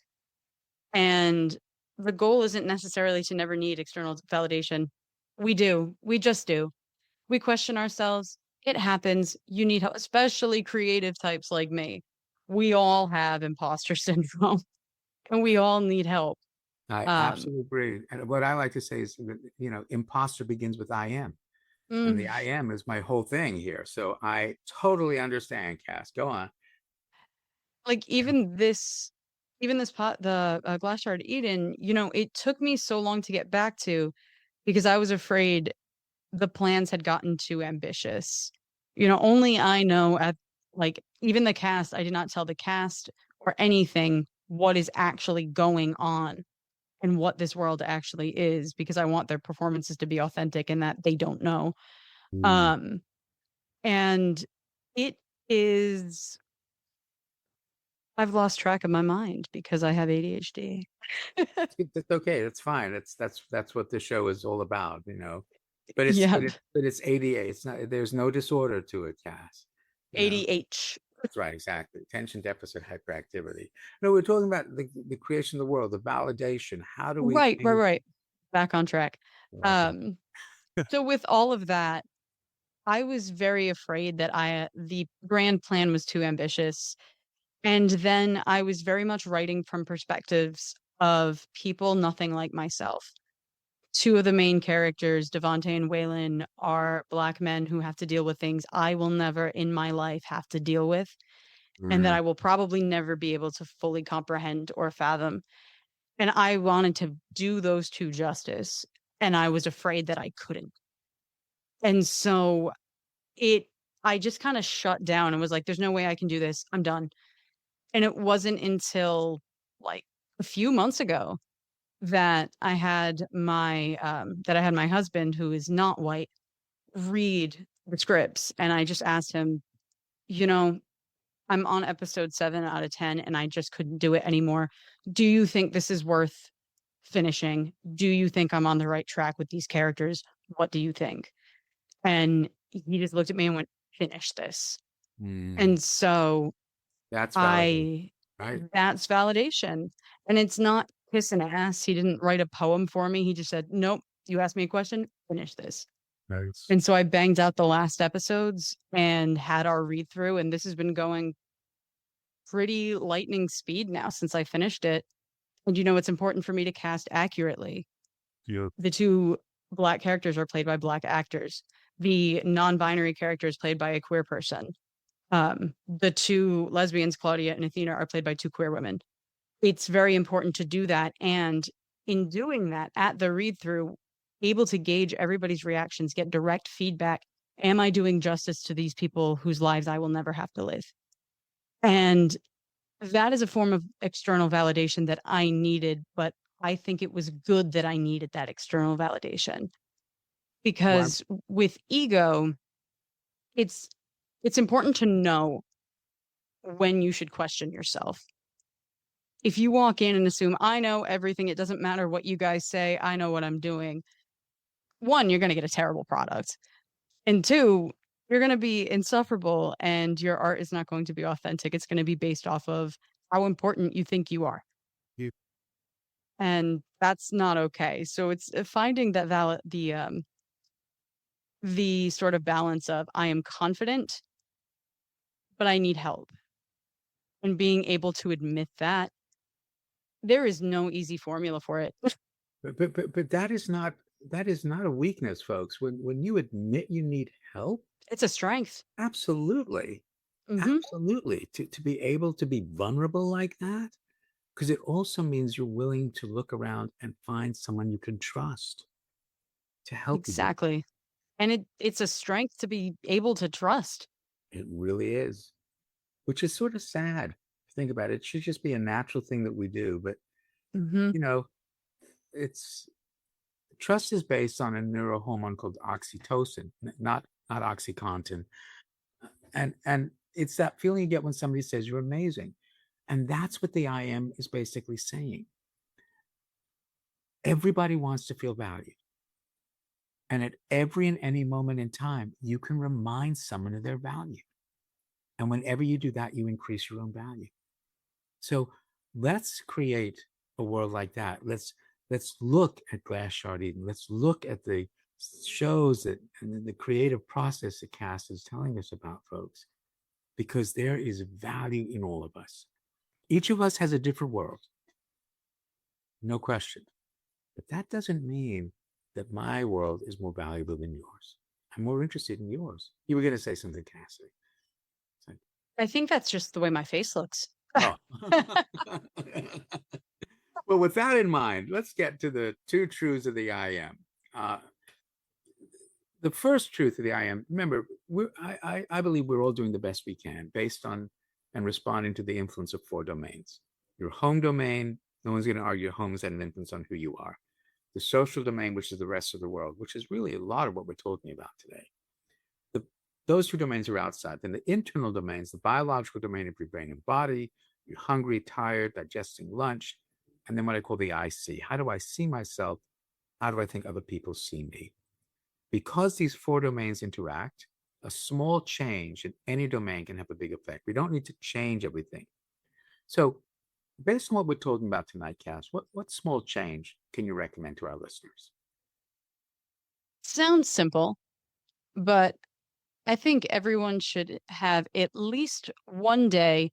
And the goal isn't necessarily to never need external validation. We do. We just do. We question ourselves. It happens. You need help, especially creative types like me. We all have imposter syndrome and we all need help. I Um, absolutely agree. And what I like to say is, imposter begins with I am. And the mm, I am is my whole thing here. So I totally understand, Cass. Go on. like even this pot, the glass shard Eden, it took me so long to get back to because I was afraid the plans had gotten too ambitious. Only I know at like even the cast, I did not tell the cast or anything what is actually going on and what this world actually is because I want their performances to be authentic and that they don't know. Mm. Um and it is I've lost track of my mind because I have ADHD. That's okay. That's fine. That's what the show is all about. But it's Yeah, but it but it's ADA. It's not. There's no disorder to it, Cass. You know. ADH. That's right. Exactly. Attention deficit hyperactivity. No, we're talking about the creation of the world, the validation. How do we Right, right, change? right. Back on track. Okay. Um, so with all of that, I was very afraid that the grand plan was too ambitious. And then I was very much writing from perspectives of people nothing like myself. Two of the main characters, Devontae and Waylon, are Black men who have to deal with things I will never in my life have to deal with. and that I will probably never be able to fully comprehend or fathom. And I wanted to do those two justice, and I was afraid that I couldn't. And so it I just kind of shut down and was like, there's no way I can do this. I'm done. And it wasn't until like a few months ago that I had my husband, who is not white, read the scripts. And I just asked him, you know, I'm on episode 7 out of 10 and I just couldn't do it anymore. Do you think this is worth finishing? Do you think I'm on the right track with these characters? What do you think? And he just looked at me and went, finish this. And so That's valid, I right? that's validation. And it's not kiss and ass. He didn't write a poem for me. He just said, nope, you asked me a question, finish this. Nice. And so I banged out the last episodes and had our read through. And this has been going pretty lightning speed now since I finished it. And it's important for me to cast accurately. Yeah. The two Black characters are played by Black actors. The non-binary character is played by a queer person. The two lesbians, Claudia and Athena, are played by two queer women. It's very important to do that. And in doing that, at the read through, able to gauge everybody's reactions, get direct feedback. Am I doing justice to these people whose lives I will never have to live? And that is a form of external validation that I needed, but I think it was good that I needed that external validation. Because with ego, it's important to know when you should question yourself. If you walk in and assume, I know everything, it doesn't matter what you guys say, I know what I'm doing. 1, you're going to get a terrible product. And 2, you're going to be insufferable and your art is not going to be authentic. It's going to be based off of how important you think you are. Yeah. And that's not okay. So it's finding that the sort of balance of I am confident, but I need help. And being able to admit that there is no easy formula for it. But that is not a weakness, folks. When you admit you need help, It's a strength. absolutely, absolutely, to be able to be vulnerable like that, because it also means you're willing to look around and find someone you can trust to help you. Exactly. And it's a strength to be able to trust. It really is, which is sort of sad. Think about it. It should just be a natural thing that we do, but it's trust is based on a neurohormone called oxytocin, not oxycontin, and it's that feeling you get when somebody says you're amazing, and that's what the I am is basically saying. Everybody wants to feel valued, and at every and any moment in time, you can remind someone of their value, and whenever you do that, you increase your own value. So let's create a world like that. Let's look at Glass Shard Eden. Let's look at the shows and the creative process that Cass is telling us about, folks, because there is value in all of us. Each of us has a different world, no question. But that doesn't mean that my world is more valuable than yours. I'm more interested in yours. You were going to say something, Cassidy. I think that's just the way my face looks. Oh. Well, with that in mind, let's get to the two truths of the I am. The first truth of the I am, remember, I believe we're all doing the best we can based on and responding to the influence of 4 domains. Your home domain, no one's going to argue home has an influence on who you are. The social domain, which is the rest of the world, which is really a lot of what we're talking about today. Those 2 domains are outside. Then the internal domains, the biological domain of your brain and body, you're hungry, tired, digesting lunch, and then what I call the I see. How do I see myself? How do I think other people see me? Because these 4 domains interact, a small change in any domain can have a big effect. We don't need to change everything. So based on what we're talking about tonight, Cass, what small change can you recommend to our listeners? Sounds simple, but I think everyone should have at least one day,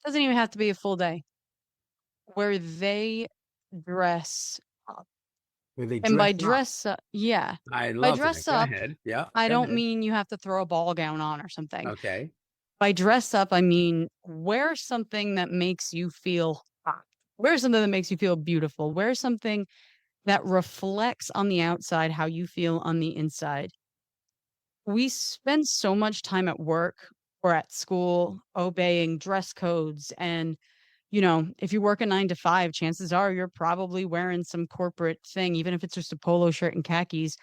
doesn't even have to be a full day, where they dress up. Where they And by dress up. dress up, yeah. I By love dress that. Go up, ahead. Yeah. I go don't ahead. mean you have to throw a ball gown on or something. Okay. By dress up, I mean wear something that makes you feel hot. Wear something that makes you feel beautiful. Wear something that reflects on the outside how you feel on the inside. We spend so much time at work or at school obeying dress codes. And, if you work a 9 to 5, chances are you're probably wearing some corporate thing, even if it's just a polo shirt and khakis,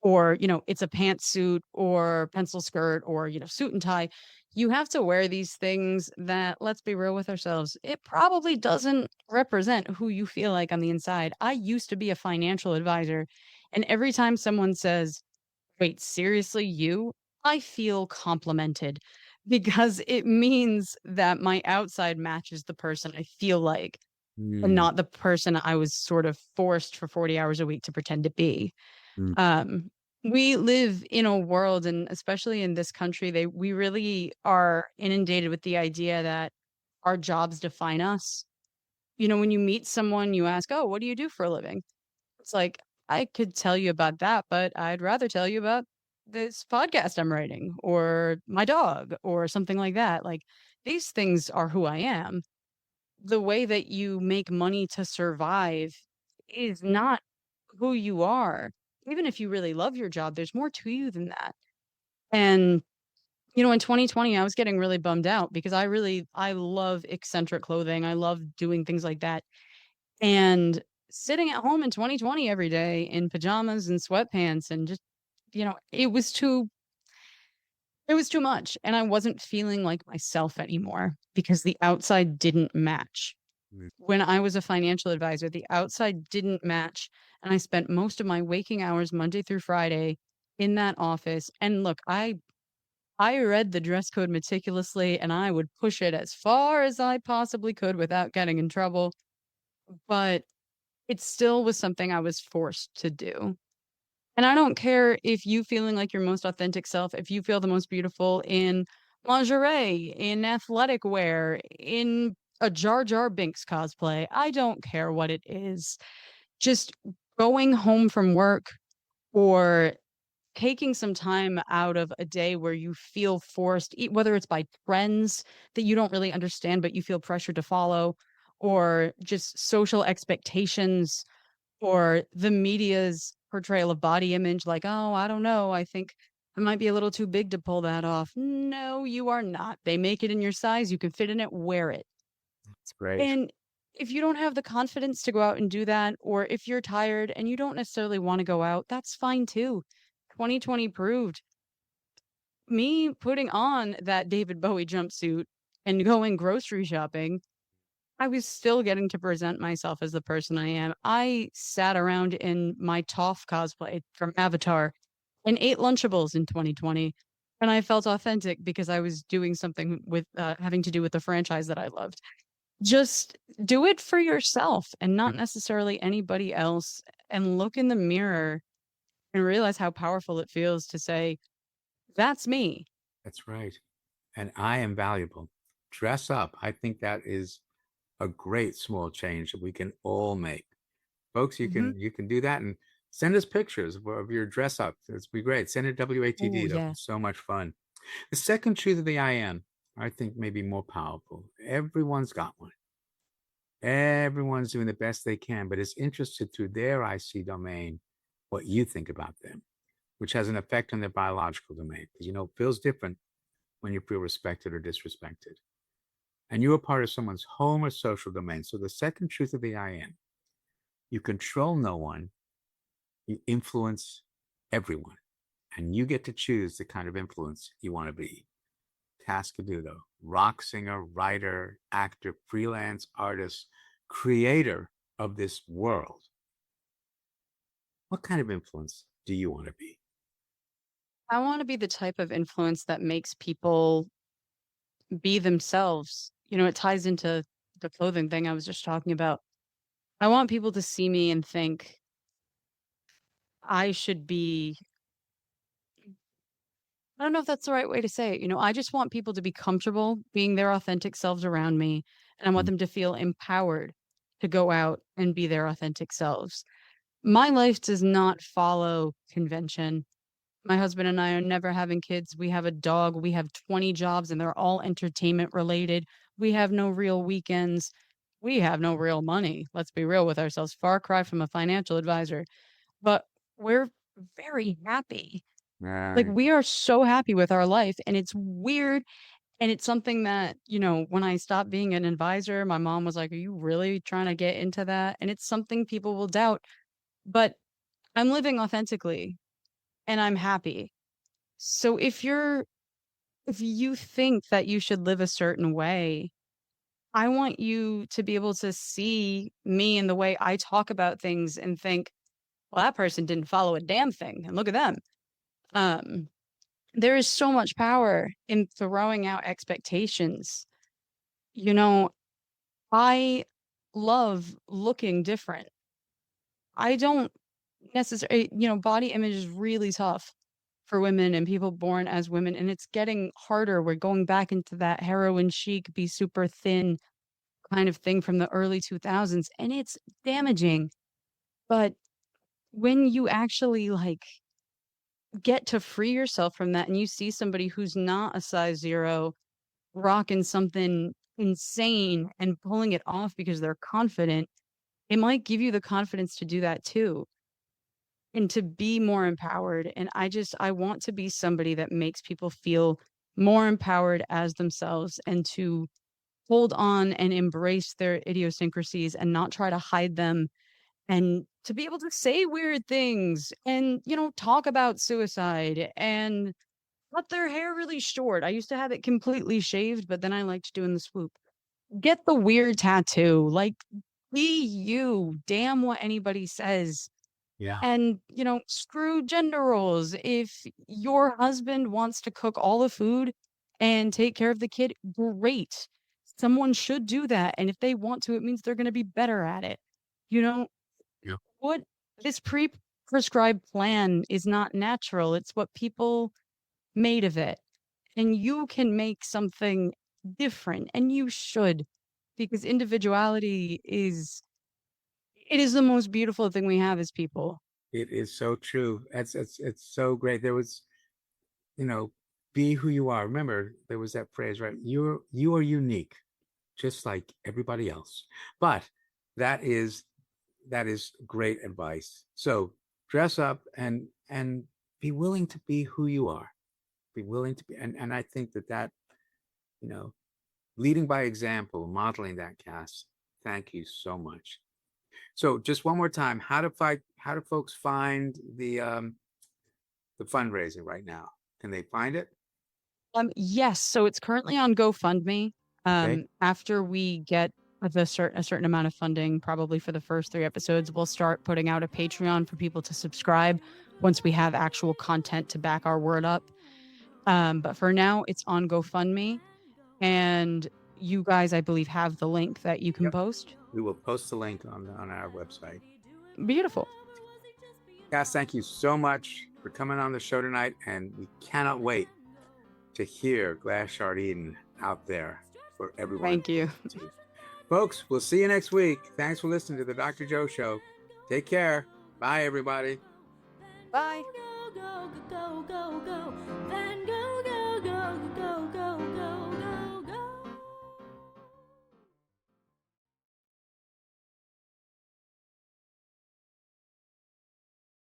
or, it's a pantsuit or pencil skirt or, suit and tie. You have to wear these things that, let's be real with ourselves, it probably doesn't represent who you feel like on the inside. I used to be a financial advisor, and every time someone says, "Wait, seriously, you?" I feel complimented because it means that my outside matches the person I feel like and Mm, not the person I was sort of forced for 40 hours a week to pretend to be. mm, Um, we live in a world, and especially in this country, we really are inundated with the idea that our jobs define us. When you meet someone, you ask, "Oh, what do you do for a living?" It's like, I could tell you about that, but I'd rather tell you about this podcast I'm writing or my dog or something like that. Like, these things are who I am. The way that you make money to survive is not who you are. Even if you really love your job, there's more to you than that. And in 2020, I was getting really bummed out because I love eccentric clothing. I love doing things like that. And sitting at home in 2020 every day in pajamas and sweatpants and just, it was too much. And I wasn't feeling like myself anymore because the outside didn't match. mm. When I was a financial advisor, the outside didn't match. And I spent most of my waking hours Monday through Friday in that office. And look, I read the dress code meticulously and I would push it as far as I possibly could without getting in trouble. But it still was something I was forced to do. And I don't care if you feeling like your most authentic self, if you feel the most beautiful in lingerie, in athletic wear, in a Jar Jar Binks cosplay. I don't care what it is. Just going home from work or taking some time out of a day where you feel forced, whether it's by trends that you don't really understand, but you feel pressured to follow, or just social expectations or the media's portrayal of body image, like, "Oh, I don't know. I think I might be a little too big to pull that off." No, you are not. They make it in your size. You can fit in it, wear it. It's great. And if you don't have the confidence to go out and do that, or if you're tired and you don't necessarily want to go out, that's fine too. 2020 proved me putting on that David Bowie jumpsuit and going grocery shopping, I was still getting to present myself as the person I am. I sat around in my Toph cosplay from Avatar and ate Lunchables in 2020, and I felt authentic because I was doing something with having to do with the franchise that I loved. Just do it for yourself and not necessarily anybody else, and look in the mirror and realize how powerful it feels to say, "That's me." That's right. And I am valuable. Dress up. I think that is a great small change that we can all make. Folks, you Mhm. can do that and send us pictures of your dress up. It's be great. Send it Oh, WATD. That'll be yeah. so much fun. The second truth of the I am, I think, may be more powerful. Everyone's got one. Everyone's doing the best they can, but is interested through their IC domain what you think about them, which has an effect on their biological domain. Because it feels different when you feel respected or disrespected. And you are part of someone's home or social domain. So the second truth of the I am, you control no one, you influence everyone. And you get to choose the kind of influence you want to be. Cass Caduto, rock singer, writer, actor, freelance artist, creator of this world. What kind of influence do you want to be? I wanna be the type of influence that makes people be themselves. It ties into the clothing thing I was just talking about. I want people to see me and think I should be I don't know if that's the right way to say it. I just want people to be comfortable being their authentic selves around me, and I want Mm, them to feel empowered to go out and be their authentic selves. My life does not follow convention. My husband and I are never having kids. We have a dog. We have 20 jobs and they're all entertainment related. We have no real weekends. We have no real money. Let's be real with ourselves. Far cry from a financial advisor. But we're very happy. Like, Right. we are so happy with our life. And it's weird. And it's something that, when I stopped being an advisor, my mom was like, "Are you really trying to get into that?" And it's something people will doubt. But I'm living authentically and I'm happy. So if you think that you should live a certain way, I want you to be able to see me in the way I talk about things and think, well, that person didn't follow a damn thing. And look at them. Um, there is so much power in throwing out expectations. You know, I love looking different. I don't necessarily, body image is really tough for women and people born as women, and it's getting harder. We're going back into that heroin chic, be super thin kind of thing from the early 2000s, and it's damaging. But when you actually like get to free yourself from that and you see somebody who's not a size 0 rocking something insane and pulling it off because they're confident, it might give you the confidence to do that too and to be more empowered. And I want to be somebody that makes people feel more empowered as themselves and to hold on and embrace their idiosyncrasies and not try to hide them and to be able to say weird things and, talk about suicide and cut their hair really short. I used to have it completely shaved, but then I liked doing the swoop. Get the weird tattoo. Like, be you. Damn what anybody says. Yeah. And, screw gender roles. If your husband wants to cook all the food and take care of the kid, great. Someone should do that. And if they want to, it means they're going to be better at it. You know, Yeah. what this prescribed plan is not natural. It's what people made of it. And you can make something different and you should because individuality is the most beautiful thing we have as people. It is so true. It's so great. There was, you know, be who you are. Remember, there was that phrase, right? You are unique, just like everybody else. But that is that is great advice. So dress up and be willing to be who you are. Be willing to be, and I think that you know, leading by example, modeling that, Cass. Thank you so much. So just one more time, how do folks find the fundraiser right now? Can they find it? Yes, so it's currently on GoFundMe. Okay. After we get a certain amount of funding, probably for the first 3 episodes, we'll start putting out a Patreon for people to subscribe once we have actual content to back our word up. But for now, it's on GoFundMe, and you guys, I believe, have the link that you can Yep. post. We will post the link on our website. Beautiful. Cass, thank you so much for coming on the show tonight, and we cannot wait to hear Glass Shard Eden out there for everyone. Thank you. Folks, we'll see you next week. Thanks for listening to the Dr. Joe Show. Take care. Bye, everybody. Bye. Go, go, go, go, go, go. Then